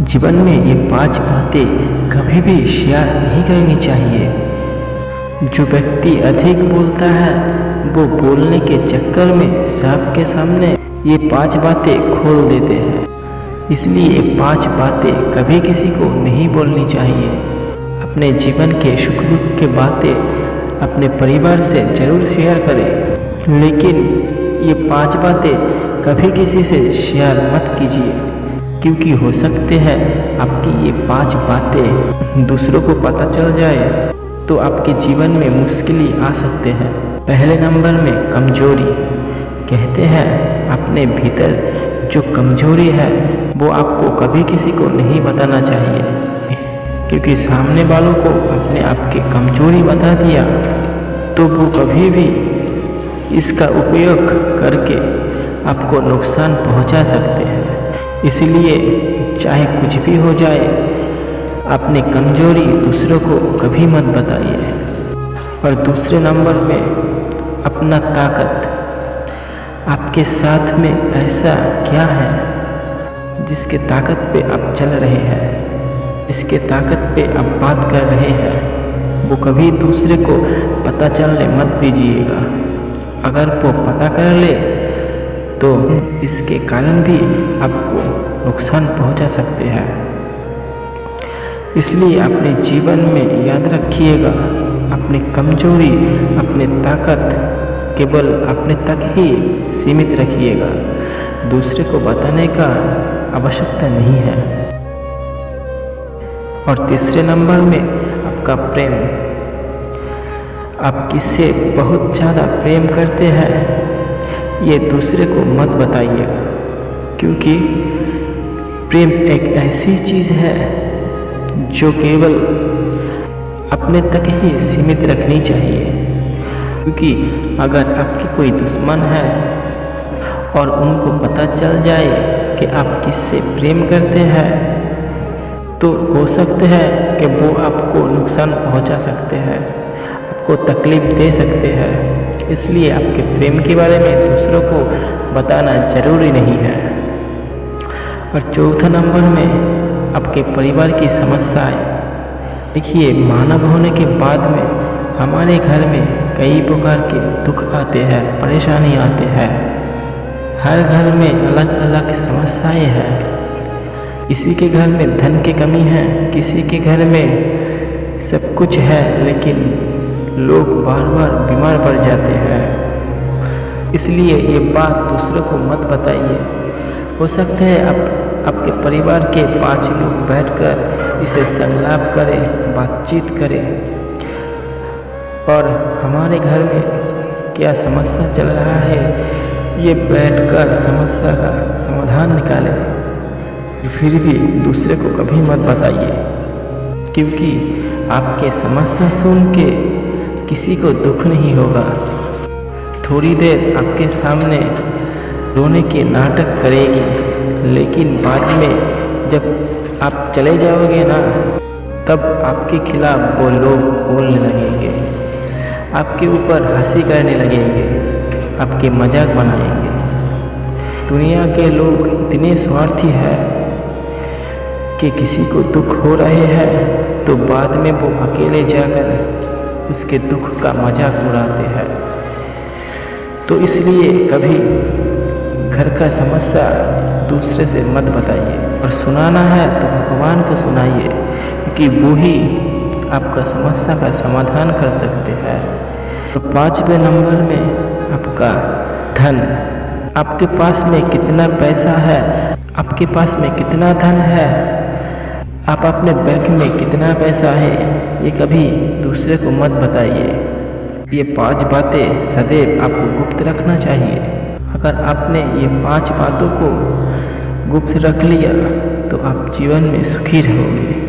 जीवन में ये 5 बातें कभी भी शेयर नहीं करनी चाहिए। जो व्यक्ति अधिक बोलता है वो बोलने के चक्कर में सबके सामने ये 5 बातें खोल देते हैं। इसलिए ये 5 बातें कभी किसी को नहीं बोलनी चाहिए। अपने जीवन के सुख दुख के बातें अपने परिवार से ज़रूर शेयर करें, लेकिन ये 5 बातें कभी किसी से शेयर मत कीजिए, क्योंकि हो सकते हैं आपकी ये 5 बातें दूसरों को पता चल जाए तो आपके जीवन में मुश्किलें आ सकते हैं। पहले नंबर में कमजोरी। कहते हैं अपने भीतर जो कमजोरी है वो आपको कभी किसी को नहीं बताना चाहिए, क्योंकि सामने वालों को अपने आप की कमजोरी बता दिया तो वो कभी भी इसका उपयोग करके आपको नुकसान पहुंचा सकते हैं। इसलिए चाहे कुछ भी हो जाए, अपनी कमजोरी दूसरों को कभी मत बताइए। और दूसरे नंबर में अपना ताकत। आपके साथ में ऐसा क्या है जिसके ताकत पे आप चल रहे हैं, जिसके ताकत पे आप बात कर रहे हैं, वो कभी दूसरे को पता चलने मत दीजिएगा। अगर वो पता कर ले तो इसके कारण भी आपको नुकसान पहुंचा सकते हैं। इसलिए अपने जीवन में याद रखिएगा, अपनी कमजोरी, अपनी ताकत केवल अपने तक ही सीमित रखिएगा। दूसरे को बताने का आवश्यकता नहीं है। और तीसरे नंबर में आपका प्रेम। आप किससे बहुत ज़्यादा प्रेम करते हैं ये दूसरे को मत बताइएगा, क्योंकि प्रेम एक ऐसी चीज़ है जो केवल अपने तक ही सीमित रखनी चाहिए। क्योंकि अगर आपके कोई दुश्मन है और उनको पता चल जाए कि आप किससे प्रेम करते हैं तो हो सकते हैं कि वो आपको नुकसान पहुंचा सकते हैं, आपको तकलीफ़ दे सकते हैं। इसलिए आपके प्रेम के बारे में दूसरों को बताना ज़रूरी नहीं है। और चौथा नंबर में आपके परिवार की समस्याएं। देखिए, मानव होने के बाद में हमारे घर में कई प्रकार के दुख आते हैं, परेशानी आते हैं। हर घर में अलग अलग समस्याएं हैं। किसी के घर में धन की कमी है, किसी के घर में सब कुछ है, लेकिन लोग बार बार बीमार पड़ जाते हैं। इसलिए ये बात दूसरों को मत बताइए। हो सकता है आपके परिवार के 5 लोग बैठकर इसे संलाप करें, बातचीत करें और हमारे घर में क्या समस्या चल रहा है ये बैठकर समस्या का समाधान निकालें। फिर भी दूसरे को कभी मत बताइए, क्योंकि आपके समस्या सुन के किसी को दुख नहीं होगा। थोड़ी देर आपके सामने रोने के नाटक करेगी, लेकिन बाद में जब आप चले जाओगे ना, तब आपके खिलाफ वो लोग बोलने लगेंगे, आपके ऊपर हंसी करने लगेंगे, आपके मजाक बनाएंगे। दुनिया के लोग इतने स्वार्थी हैं कि किसी को दुख हो रहे हैं तो बाद में वो अकेले जाकर उसके दुख का मजाक उड़ाते हैं। तो इसलिए कभी घर का समस्या दूसरे से मत बताइए, और सुनाना है तो भगवान को सुनाइए, क्योंकि वो ही आपका समस्या का समाधान कर सकते हैं। तो 5वें नंबर में आपका धन। आपके पास में कितना पैसा है, आपके पास में कितना धन है, आप अपने बैंक में कितना पैसा है, ये कभी दूसरे को मत बताइए। ये 5 बातें सदैव आपको गुप्त रखना चाहिए। अगर आपने ये 5 बातों को गुप्त रख लिया तो आप जीवन में सुखी रहोगे।